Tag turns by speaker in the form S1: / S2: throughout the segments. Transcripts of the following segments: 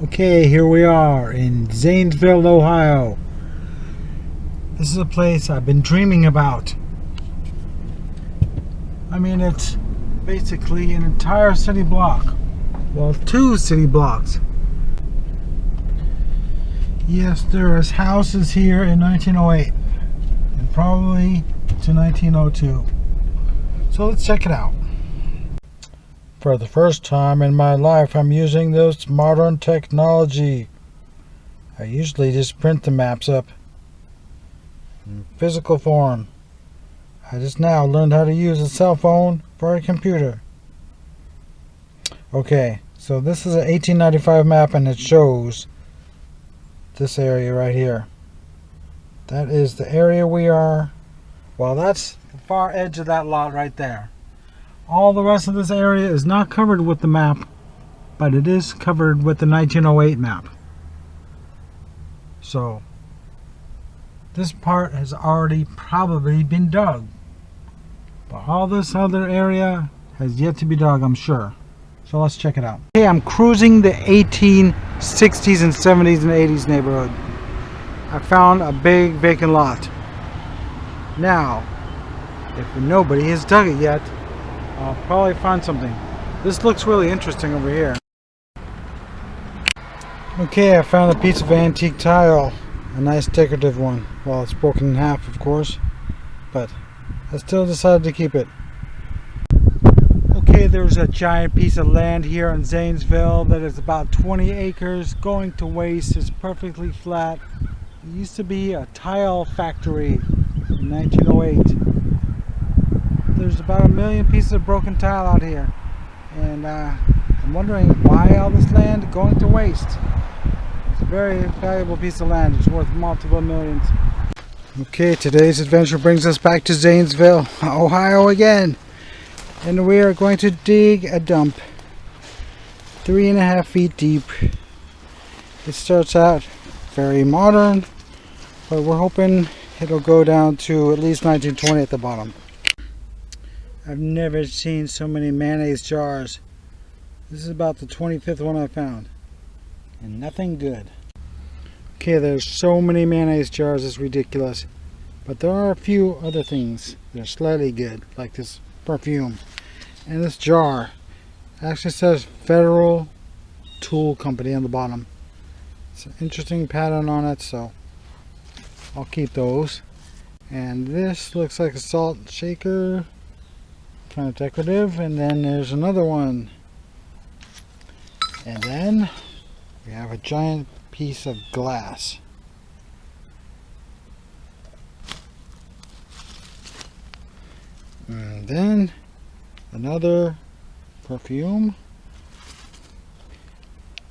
S1: Okay, here we are in Zanesville, Ohio. This is a place I've been dreaming about. I mean, it's basically an entire city block. Well, 2 city blocks. Yes, there is houses here in 1908 and probably to 1902. So let's check it out. For the first time in my life, I'm using this modern technology. I usually just print the maps up in physical form. I just now learned how to use a cell phone for a computer. Okay, so this is an 1895 map and it shows this area right here. That is the area we are. Well, that's the far edge of that lot right there. All the rest of this area is not covered with the map, but it is covered with the 1908 map. So, this part has already probably been dug. But all this other area has yet to be dug, I'm sure. So let's check it out. Okay, I'm cruising the 1860s and 70s and 80s neighborhood. I found a big vacant lot. Now, if nobody has dug it yet, I'll probably find something. This looks really interesting over here. Okay, I found a piece of antique tile. A nice decorative one. Well, it's broken in half, of course. But I still decided to keep it. Okay, there's a giant piece of land here in Zanesville that is about 20 acres, going to waste. It's perfectly flat. It used to be a tile factory in 1908. There's about 1 million pieces of broken tile out here, and I'm wondering why all this land going to waste. It's a very valuable piece of land. It's worth multiple millions. Okay, today's adventure brings us back to Zanesville, Ohio again, and we are going to dig a dump 3.5 feet deep. It starts out very modern, but we're hoping it'll go down to at least 1920 at the bottom. I've never seen so many mayonnaise jars. This is about the 25th one I found. And nothing good. Okay, there's so many mayonnaise jars, it's ridiculous. But there are a few other things that are slightly good, like this perfume. And this jar actually says Federal Tool Company on the bottom. It's an interesting pattern on it, so I'll keep those. And this looks like a salt shaker. Kind of decorative. And then there's another one. And then we have a giant piece of glass. And then another perfume.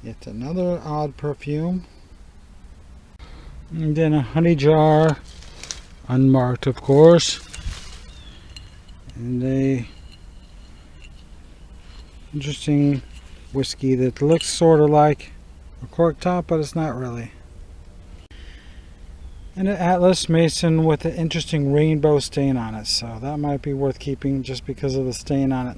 S1: Yet another odd perfume. And then a honey jar, unmarked of course. And a interesting whiskey that looks sort of like a cork top, but it's not really. And an Atlas Mason with an interesting rainbow stain on it, so that might be worth keeping just because of the stain on it.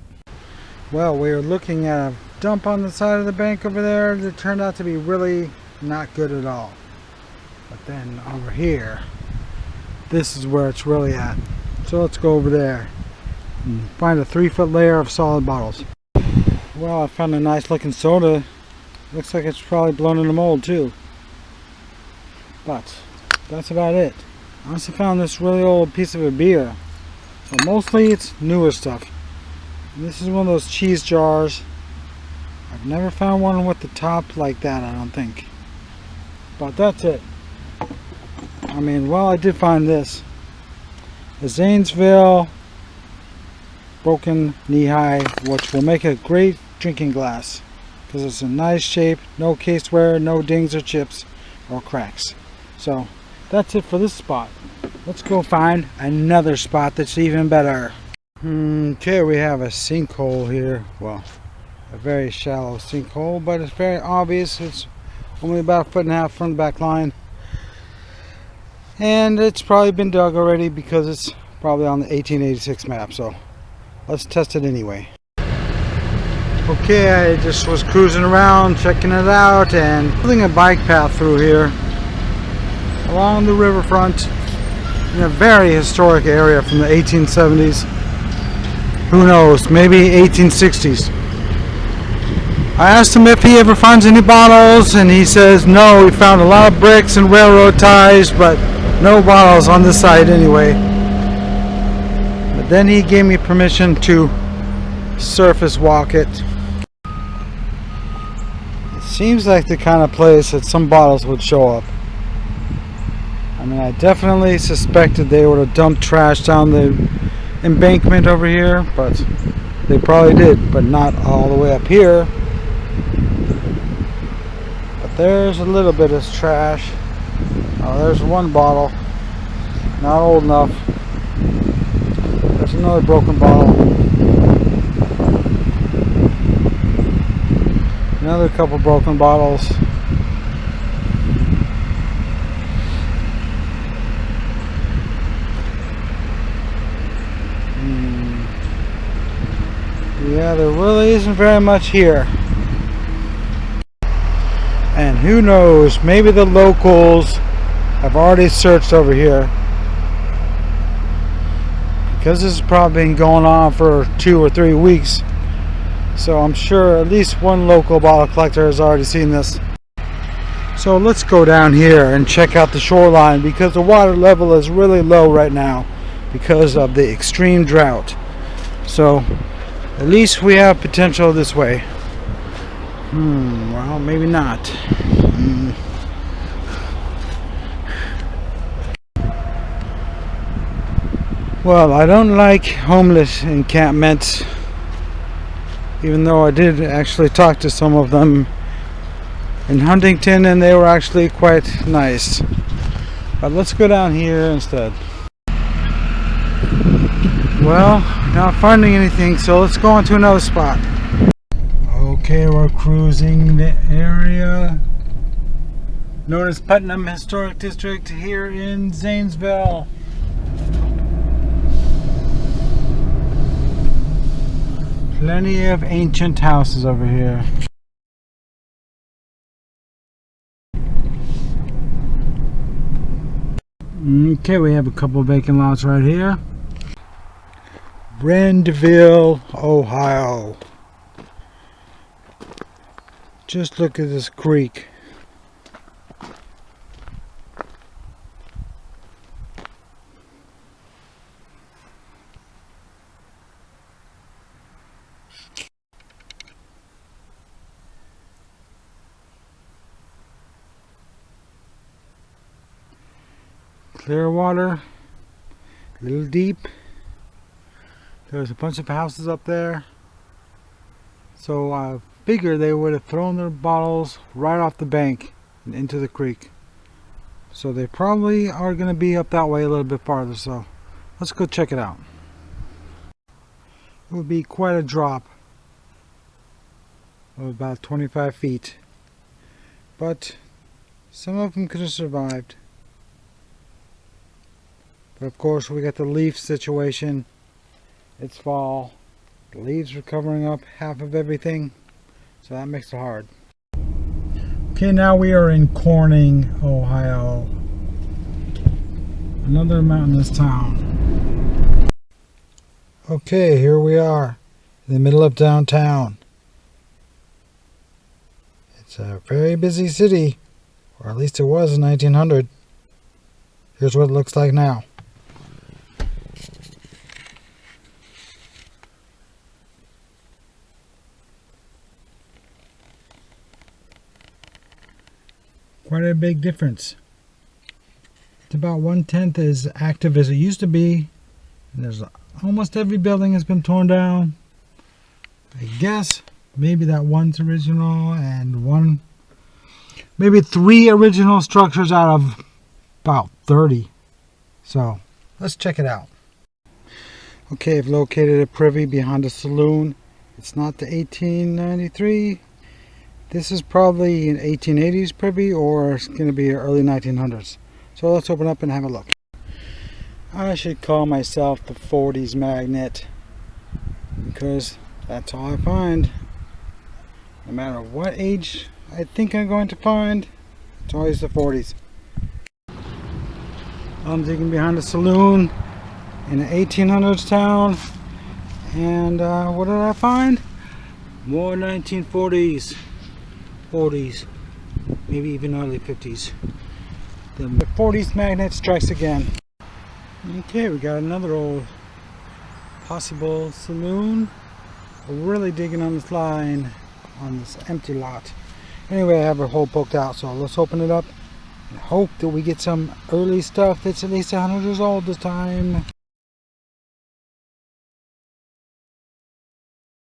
S1: Well, we are looking at a dump on the side of the bank over there that turned out to be really not good at all. But then over here, this is where it's really at. So let's go over there and find a 3-foot layer of solid bottles. Well, I found a nice looking soda. Looks like it's probably blown in the mold too. But that's about it. I also found this really old piece of a beer. But mostly it's newer stuff. And this is one of those cheese jars. I've never found one with the top like that, I don't think. But that's it. I mean, well, I did find this. The Zanesville broken knee-high, which will make a great drinking glass because it's a nice shape, no case wear, no dings or chips or cracks. So that's it for this spot. Let's go find another spot that's even better. Okay, we have a sinkhole here. Well, a very shallow sinkhole, but it's very obvious. It's only about 1.5 feet from the back line, and it's probably been dug already because it's probably on the 1886 map. So let's test it anyway. Okay, I just was cruising around, checking it out, and building a bike path through here along the riverfront in a very historic area from the 1870s. Who knows, maybe 1860s. I asked him if he ever finds any bottles, and he says no, he found a lot of bricks and railroad ties, but no bottles on this side anyway. But then he gave me permission to surface walk it. It seems like the kind of place that some bottles would show up. I mean, I definitely suspected they would have dumped trash down the embankment over here, but they probably did, but not all the way up here. But there's a little bit of trash. Oh, there's one bottle, not old enough. There's another broken bottle. Another couple broken bottles. Yeah, there really isn't very much here. And who knows, maybe the locals have already searched over here, because this has probably been going on for 2 or 3 weeks. So I'm sure at least one local bottle collector has already seen this. So let's go down here and check out the shoreline, because the water level is really low right now because of the extreme drought. So at least we have potential this way. Well, maybe not. Well, I don't like homeless encampments, even though I did actually talk to some of them in Huntington, and they were actually quite nice. But let's go down here instead. Well, not finding anything, so let's go on to another spot. Okay, we're cruising the area known as Putnam Historic District here in Zanesville. Plenty of ancient houses over here. Okay, we have a couple vacant lots right here. Randville, Ohio. Just look at this creek. Clear water, a little deep. There's a bunch of houses up there. So I figure they would have thrown their bottles right off the bank and into the creek. So they probably are going to be up that way a little bit farther. So let's go check it out. It would be quite a drop of about 25 feet. But some of them could have survived. But of course we got the leaf situation. It's fall. The leaves are covering up half of everything, so that makes it hard. Okay, now we are in Corning, Ohio. Another mountainous town. Okay, here we are in the middle of downtown. It's a very busy city, or at least it was in 1900. Here's what it looks like now. Quite a big difference. It's about 1/10 as active as it used to be. And there's almost every building has been torn down. I guess maybe that one's original, and maybe 3 original structures out of about 30. So let's check it out. Okay, I've located a privy behind a saloon. It's not the 1893. This is probably an 1880s privy, or it's going to be early 1900s. So let's open up and have a look. I should call myself the 40s magnet, because that's all I find. No matter what age I think I'm going to find, it's always the 40s. I'm digging behind the saloon in an 1800s town, and what did I find? More 1940s, 40s, maybe even early 50s. The 40s magnet strikes again. Okay, we got another old possible saloon. We're really digging on this line on this empty lot. Anyway, I have a hole poked out, so let's open it up and hope that we get some early stuff that's at least 100 years old this time.